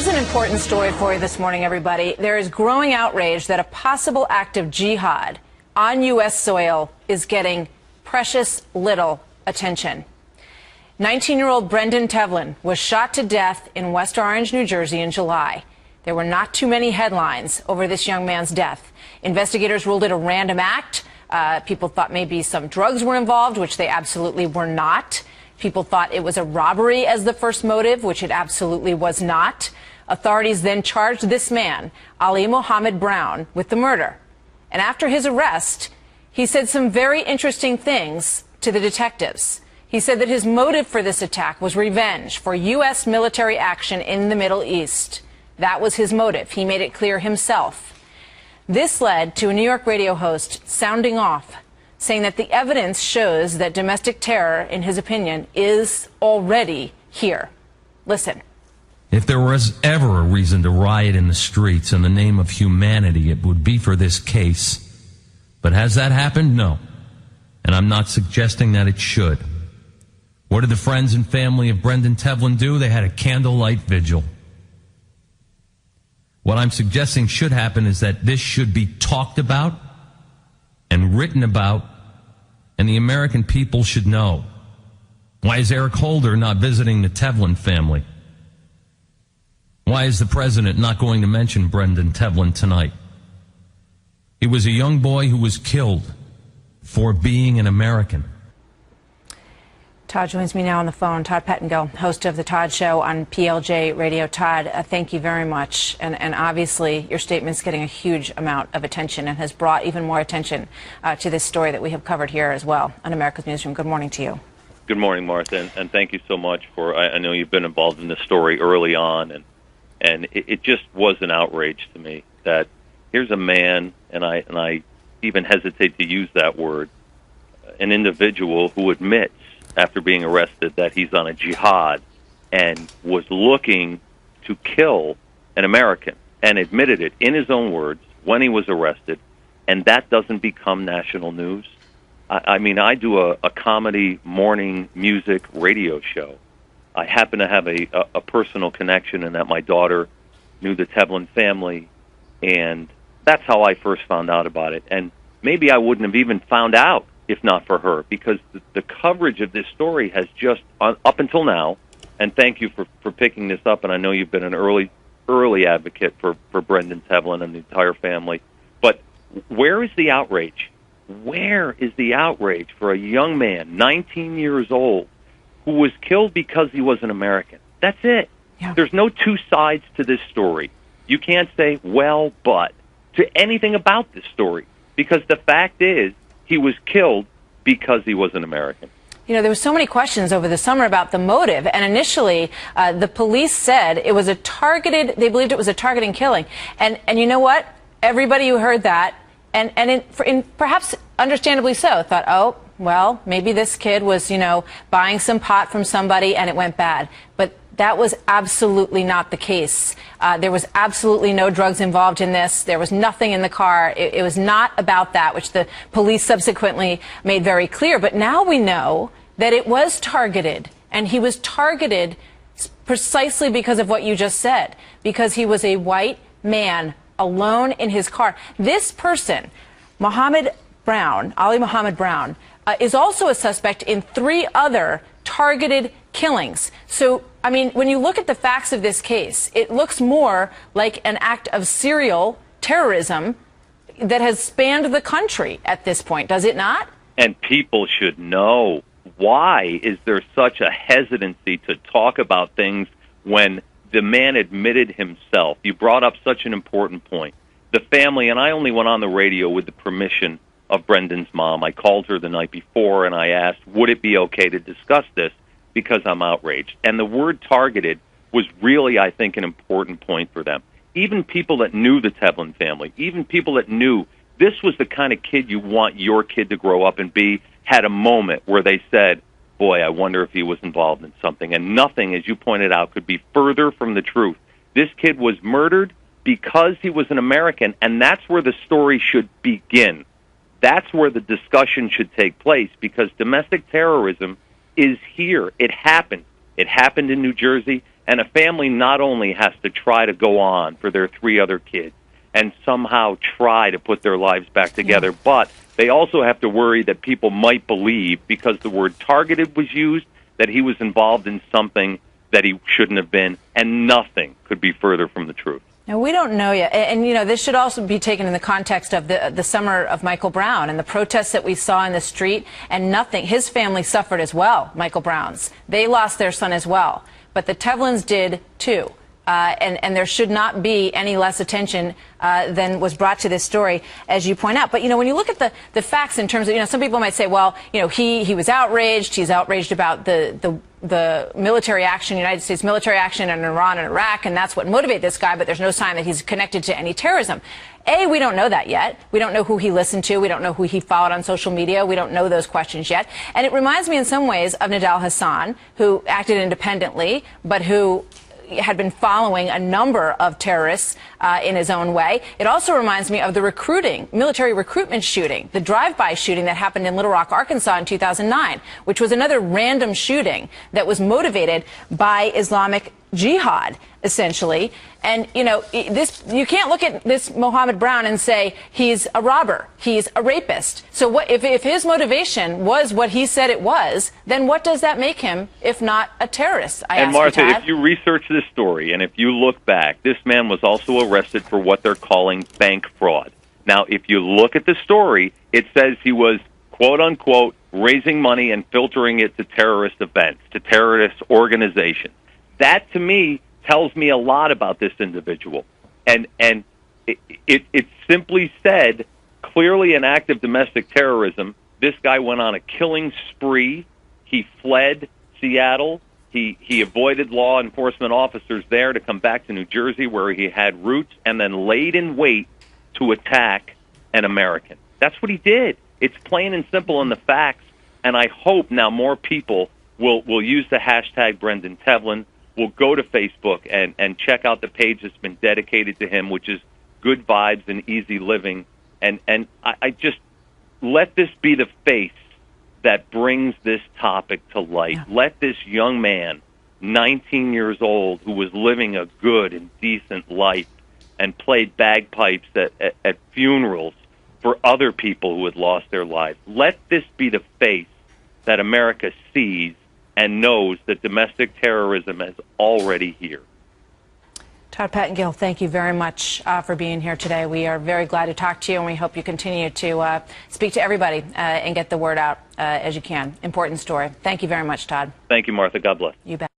This is an important story for you this morning, everybody. There is growing outrage that a possible act of jihad on U.S. soil is getting precious little attention. 19-year-old Brendan Tevlin was shot to death in West Orange, New Jersey in July. There were not too many headlines over this young man's death. Investigators ruled it a random act. People thought maybe some drugs were involved, which they absolutely were not. People thought it was a robbery as the first motive, which it absolutely was not. Authorities then charged this man, Ali Mohammed Brown, with the murder. And after his arrest, he said some very interesting things to the detectives. He said that his motive for this attack was revenge for U.S. military action in the Middle East. That was his motive. He made it clear himself. This led to a New York radio host sounding off, saying that the evidence shows that domestic terror, in his opinion, is already here. Listen. If there was ever a reason to riot in the streets in the name of humanity, it would be for this case. But has that happened? No. And I'm not suggesting that it should. What did the friends and family of Brendan Tevlin do? They had a candlelight vigil. What I'm suggesting should happen is that this should be talked about and written about, and the American people should know. Why is Eric Holder not visiting the Tevlin family? Why is the president not going to mention Brendan Tevlin tonight? He was a young boy who was killed for being an American. Todd joins me now on the phone. Todd Pettengill, host of The Todd Show on PLJ Radio. Todd, thank you very much. And obviously, your statement's getting a huge amount of attention and has brought even more attention to this story that we have covered here as well on America's Newsroom. Good morning to you. Good morning, Martha, and thank you so much for, I know you've been involved in this story early on, and it just was an outrage to me that here's a man, and I even hesitate to use that word, an individual who admits after being arrested that he's on a jihad and was looking to kill an American and admitted it in his own words when he was arrested, and that doesn't become national news. I mean, I do a comedy morning music radio show. I happen to have a personal connection in that my daughter knew the Tevlin family, and that's how I first found out about it. And maybe I wouldn't have even found out if not for her, because the coverage of this story has just, up until now, and thank you for picking this up, and I know you've been an early advocate for Brendan Tevlin and the entire family, but where is the outrage? Where is the outrage for a young man, 19 years old, who was killed because he was an American? That's it. Yeah. There's no two sides to this story. You can't say, well, but, to anything about this story, because the fact is, he was killed because he was an American. You know, there were so many questions over the summer about the motive, and initially the police said it was they believed it was a targeting killing. And you know what? Everybody who heard that, and perhaps understandably so, thought, oh, well, maybe this kid was, buying some pot from somebody and it went bad. But that was absolutely not the case. There was absolutely no drugs involved in this. There was nothing in the car. It was not about that, which the police subsequently made very clear. But now we know that it was targeted, and he was targeted precisely because of what you just said, because he was a white man alone in his car. This person, Ali Mohammed Brown, is also a suspect in 3 other targeted killings. So, I mean, when you look at the facts of this case, it looks more like an act of serial terrorism that has spanned the country at this point, does it not? And people should know, why is there such a hesitancy to talk about things when the man admitted himself? You brought up such an important point. The family, and I only went on the radio with the permission of Brendan's mom. I called her the night before and I asked, would it be okay to discuss this, because I'm outraged. And the word targeted was really, I think, an important point for them. Even people that knew the Tevlin family, even people that knew this was the kind of kid you want your kid to grow up and be, had a moment where they said, boy, I wonder if he was involved in something. And nothing, as you pointed out, could be further from the truth. This kid was murdered because he was an American, and that's where the story should begin. That's where the discussion should take place, because domestic terrorism is here. It happened. It happened in New Jersey. And a family not only has to try to go on for their 3 other kids and somehow try to put their lives back together, but they also have to worry that people might believe, because the word targeted was used, that he was involved in something that he shouldn't have been, and nothing could be further from the truth. Now, we don't know yet. And, you know, this should also be taken in the context of the summer of Michael Brown and the protests that we saw in the street, and nothing. His family suffered as well, Michael Brown's. They lost their son as well. But the Tevlins did, too. And there should not be any less attention than was brought to this story, as you point out. But, you know, when you look at the facts in terms of, you know, some people might say, well, you know, he was outraged. He's outraged about the military action, United States military action in Iran and Iraq, and that's what motivated this guy, but there's no sign that he's connected to any terrorism. A, we don't know that yet. We don't know who he listened to. We don't know who he followed on social media. We don't know those questions yet. And it reminds me in some ways of Nidal Hassan, who acted independently, but who had been following a number of terrorists in his own way. It also reminds me of the military recruitment shooting, the drive-by shooting that happened in Little Rock, Arkansas in 2009, which was another random shooting that was motivated by Islamic jihad, essentially. And, you know, you can't look at this Mohammed Brown and say he's a robber, he's a rapist. So what, if his motivation was what he said it was, then what does that make him if not a terrorist? And Martha, if you research this story and if you look back, this man was also arrested for what they're calling bank fraud. Now, if you look at the story, it says he was, quote unquote, raising money and filtering it to terrorist events, to terrorist organizations. That, to me, tells me a lot about this individual. And it simply said, clearly an act of domestic terrorism. This guy went on a killing spree. He fled Seattle. He avoided law enforcement officers there to come back to New Jersey, where he had roots, and then laid in wait to attack an American. That's what he did. It's plain and simple in the facts, and I hope now more people will use the hashtag Brendan Tevlin, will go to Facebook and check out the page that's been dedicated to him, which is Good Vibes and Easy Living. And I just let this be the face that brings this topic to light. Yeah. Let this young man, 19 years old, who was living a good and decent life and played bagpipes at funerals for other people who had lost their lives, let this be the face that America sees and knows that domestic terrorism is already here. Todd Pettengill, thank you very much for being here today. We are very glad to talk to you, and we hope you continue to speak to everybody and get the word out as you can. Important story. Thank you very much, Todd. Thank you, Martha. God bless. You bet.